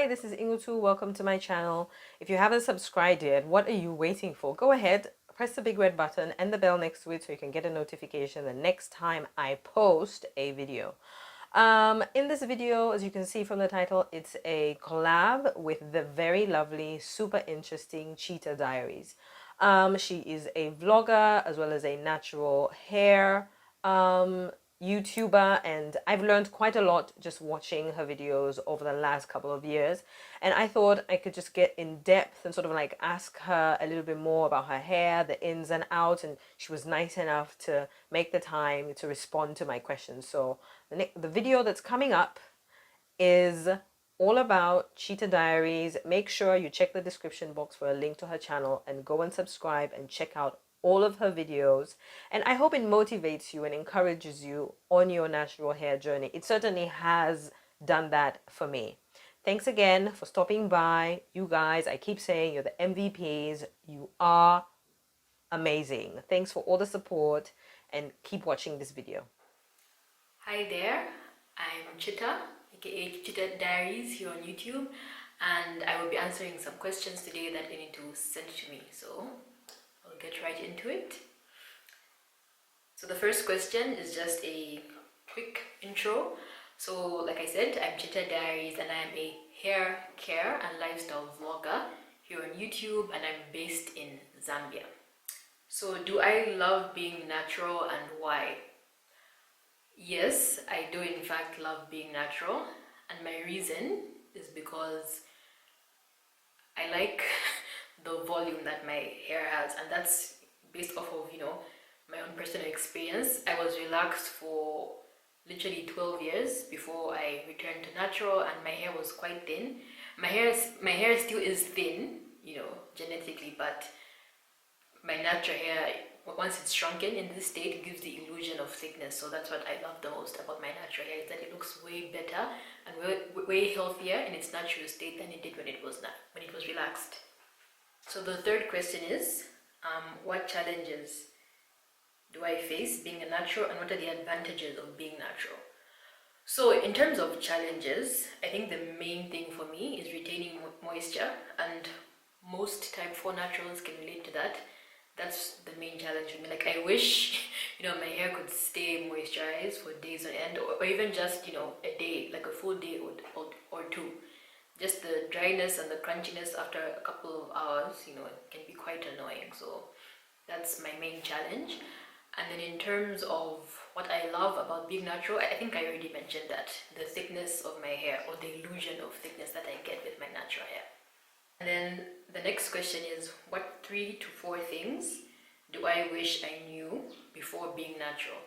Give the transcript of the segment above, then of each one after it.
this is Inutu. Welcome to my channel. If you haven't subscribed yet, what are you waiting for? Go ahead, press the big red button and the bell next to it so you can get a notification the next time I post a video. In this video, as you can see from the title, it's a collab with the very lovely, super interesting Chita Diaries. She is a vlogger as well as a natural hair YouTuber, and I've learned quite a lot just watching her videos over the last couple of years. And I thought I could just get in depth and sort of like ask her a little bit more about her hair, the ins and outs, and she was nice enough to make the time to respond to my questions. So the video that's coming up is all about Chita Diaries. Make sure you check the description box for a link to her channel and go and subscribe and check out all of her videos. And I hope it motivates you and encourages you on your natural hair journey. It certainly has done that for me. Thanks again for stopping by. You guys, I keep saying you're the MVPs. You are amazing. Thanks for all the support and keep watching this video. Hi there, I'm Chita, aka Chita Diaries here on YouTube, and I will be answering some questions today that Inutu sent to me, so I'll get right into it. So the first question is just a quick intro. So like I said, I'm Chita Diaries and I'm a hair care and lifestyle vlogger here on YouTube, and I'm based in Zambia. So do I love being natural and why? Yes, I do in fact love being natural, and my reason is because I like the volume that my hair has, and that's based off of, my own personal experience. I was relaxed for literally 12 years before I returned to natural, and my hair was quite thin. My hair still is thin, genetically, but my natural hair, once it's shrunken in this state, it gives the illusion of thickness. So that's what I love the most about my natural hair, is that it looks way better and way healthier in its natural state than it did when it was relaxed. So the third question is, what challenges do I face being a natural, and what are the advantages of being natural? So in terms of challenges, I think the main thing for me is retaining moisture, and most type 4 naturals can relate to that. That's the main challenge for me. Like, I wish, my hair could stay moisturized for days on end, or even just, a day, like a full day or two. Just the dryness and the crunchiness after a couple of hours, can be quite annoying. So that's my main challenge. And then in terms of what I love about being natural, I think I already mentioned that. The thickness of my hair, or the illusion of thickness that I get with my natural hair. And then the next question is, what 3 to 4 things do I wish I knew before being natural?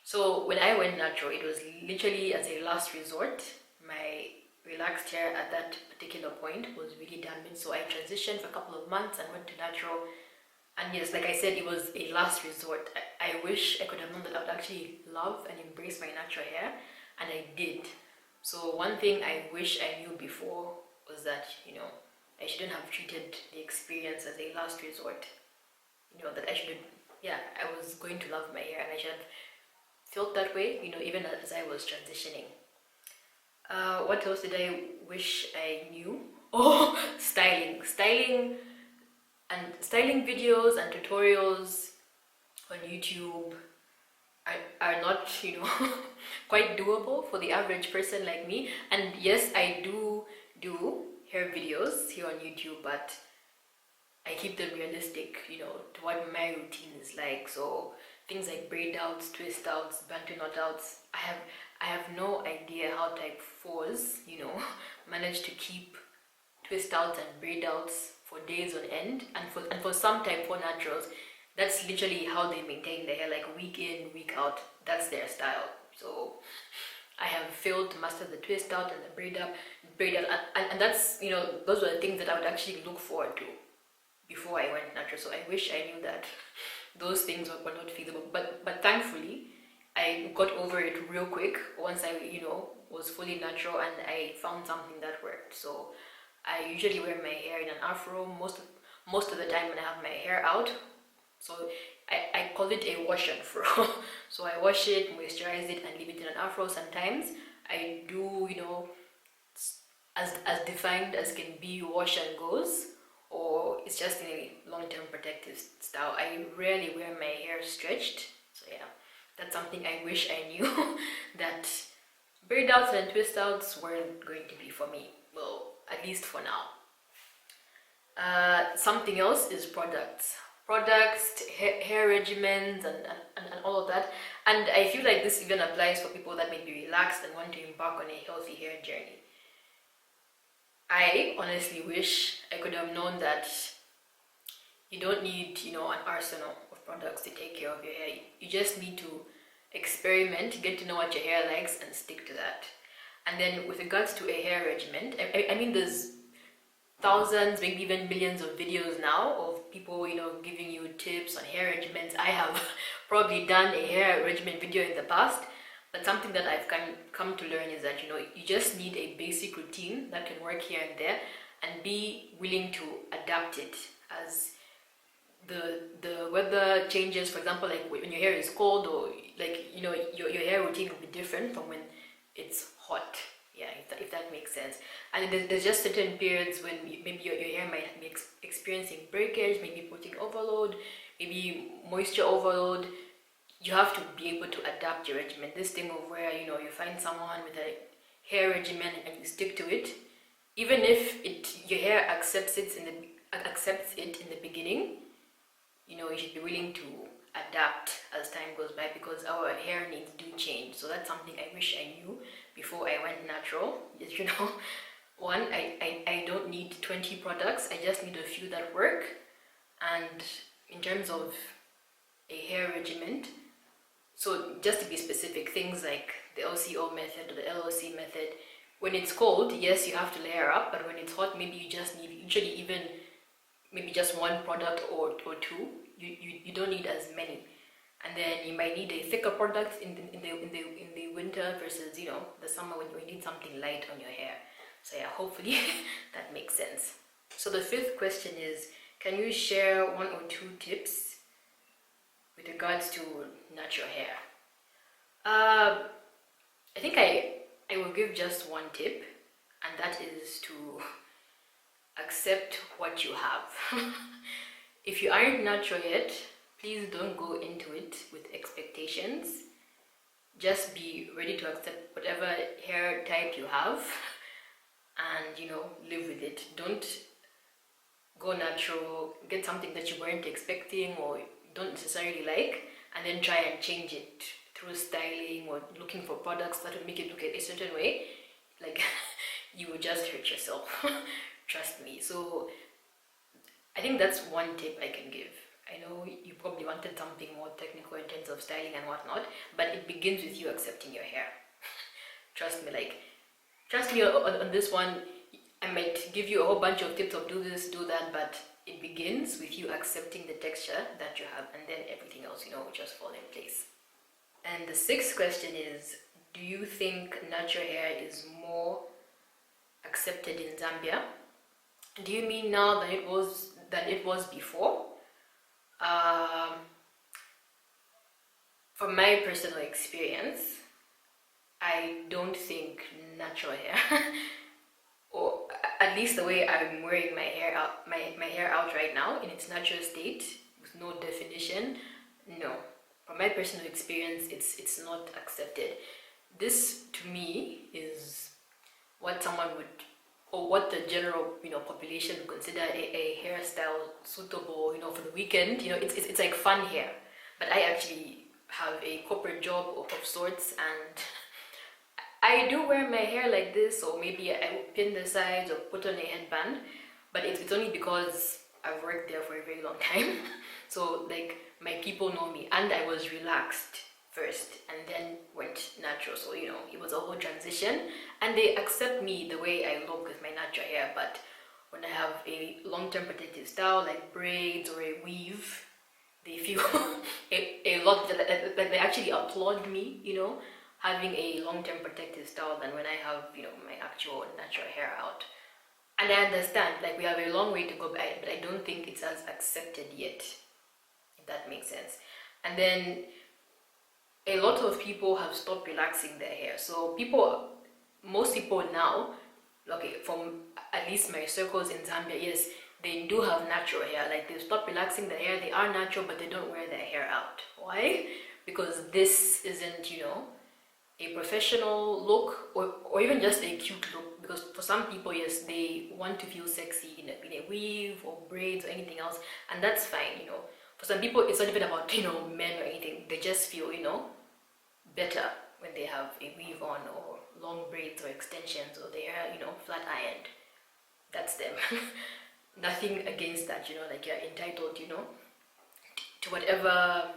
So when I went natural, it was literally as a last resort. My relaxed hair at that particular point was really damaged, so I transitioned for a couple of months and went to natural. And yes, like I said, it was a last resort. I wish I could have known that I would actually love and embrace my natural hair, and I did. So one thing I wish I knew before was that, I shouldn't have treated the experience as a last resort. That I was going to love my hair, and I should have felt that way, even as I was transitioning. What else did I wish I knew? Oh, styling. Styling videos and tutorials on YouTube are not, quite doable for the average person like me. And yes, I do hair videos here on YouTube, but I keep them realistic, to what my routine is like. So things like braid outs, twist outs, bantu knot outs, I have no idea how type 4s, manage to keep twist outs and braid outs for days on end. And for some type 4 naturals, that's literally how they maintain their hair, like week in, week out. That's their style. So I have failed to master the twist out and the braid out, and that's, those were the things that I would actually look forward to before I went natural. So I wish I knew that those things were not feasible, but thankfully I got over it real quick once I was fully natural, and I found something that worked. So I usually wear my hair in an afro most of the time when I have my hair out. So I call it a wash and fro. So I wash it, moisturize it, and leave it in an afro. Sometimes I do as defined as can be, wash and goes, or it's just in a long-term protective style. I rarely wear my hair stretched, so yeah, that's something I wish I knew that braid outs and twist outs weren't going to be for me, well, at least for now. Something else is products, hair regimens, and all of that. And I feel like this even applies for people that may be relaxed and want to embark on a healthy hair journey. I honestly wish I could have known that you don't need, an arsenal of products to take care of your hair. You just need to experiment, get to know what your hair likes, and stick to that. And then with regards to a hair regimen, I mean, there's thousands, maybe even millions of videos now of people, giving you tips on hair regimens. I have probably done a hair regimen video in the past, but something that I've come to learn is that, you just need a basic routine that can work here and there, and be willing to adapt it as the weather changes. For example, like when your hair is cold, or like, your hair routine will be different from when it's hot. Yeah, if that makes sense. And there's just certain periods when maybe your hair might be experiencing breakage, maybe protein overload, maybe moisture overload. You have to be able to adapt your regimen. This thing of where, you find someone with a hair regimen and you stick to it, even if your hair accepts it in the beginning, you should be willing to adapt as time goes by, because our hair needs do change. So that's something I wish I knew before I went natural. One, I don't need 20 products. I just need a few that work. And in terms of a hair regimen, so just to be specific, things like the LCO method or the LOC method, when it's cold, yes, you have to layer up, but when it's hot, maybe you just need usually even maybe just one product or two. You don't need as many. And then you might need a thicker product in the winter versus the summer, when you need something light on your hair. So yeah, hopefully that makes sense. So the fifth question is, can you share 1 or 2 tips with regards to natural hair? I think I will give just one tip, and that is to accept what you have. If you aren't natural yet, please don't go into it with expectations. Just be ready to accept whatever hair type you have, and live with it. Don't go natural, get something that you weren't expecting or don't necessarily like, and then try and change it through styling or looking for products that will make it look a certain way. Like, you will just hurt yourself. Trust me. So I think that's one tip I can give. I know you probably wanted something more technical in terms of styling and whatnot, but it begins with you accepting your hair. Trust me on this one. I might give you a whole bunch of tips of do this, do that, but it begins with you accepting the texture that you have, and then everything else, will just fall in place. And the 6th question is, do you think natural hair is more accepted in Zambia? Do you mean now than it was before? From my personal experience, I don't think natural hair, or at least the way I'm wearing my hair out right now in its natural state with no definition, no. From my personal experience, it's not accepted. This to me is what someone would, or what the general population would consider a hairstyle suitable for the weekend. It's like fun hair, but I actually have a corporate job of sorts, and I do wear my hair like this, or maybe I will pin the sides or put on a headband, but it's only because I've worked there for a very long time. So like, my people know me, and I was relaxed first and then went natural. So it was a whole transition, and they accept me the way I look with my natural hair. But when I have a long-term protective style like braids or a weave, they feel a lot like they actually applaud me, having a long-term protective style than when I have my actual natural hair out. And I understand, like, we have a long way to go, but I don't think it's as accepted yet, if that makes sense. And then a lot of people have stopped relaxing their hair. So most people now okay, from at least my circles in Zambia, yes, they do have natural hair. Like they stop relaxing their hair, they are natural, but they don't wear their hair out. Why? Because this isn't, a professional look, or even just a cute look. Because for some people, yes, they want to feel sexy in a weave or braids or anything else, and that's fine. For some people, it's not even about men or anything. They just feel better when they have a weave on or long braids or extensions or their hair flat ironed. That's them. Nothing against that. Like you're entitled to whatever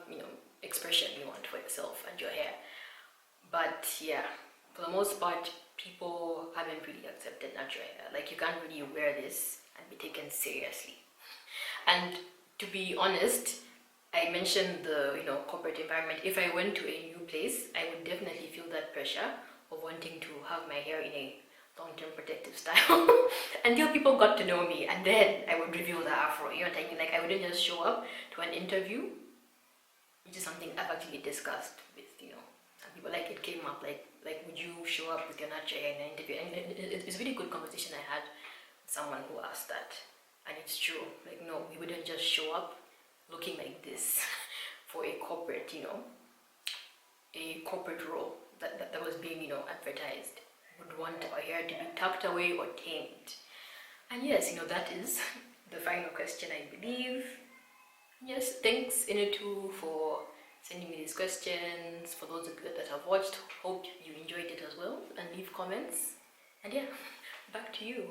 expression you want for yourself and your hair. But yeah, for the most part, people haven't really accepted natural hair. Like you can't really wear this and be taken seriously. And to be honest, I mentioned the corporate environment. If I went to a new place, I would definitely feel that pressure of wanting to have my hair in a long-term protective style until people got to know me, and then I would reveal the afro. You know what I mean? Like I wouldn't just show up to an interview, which is something I've actually discussed with some people. Like it came up like would you show up with your natural hair in an interview? And it's a really good conversation I had with someone who asked that, and it's true. Like no, we wouldn't just show up looking like this for a corporate a corporate role that was being advertised. Would want our hair to be tucked away or tamed. And yes, that is the final question, I believe. Yes, thanks Inutu for sending me these questions. For those of you that have watched, hope you enjoyed it as well, and leave comments. And yeah, back to you.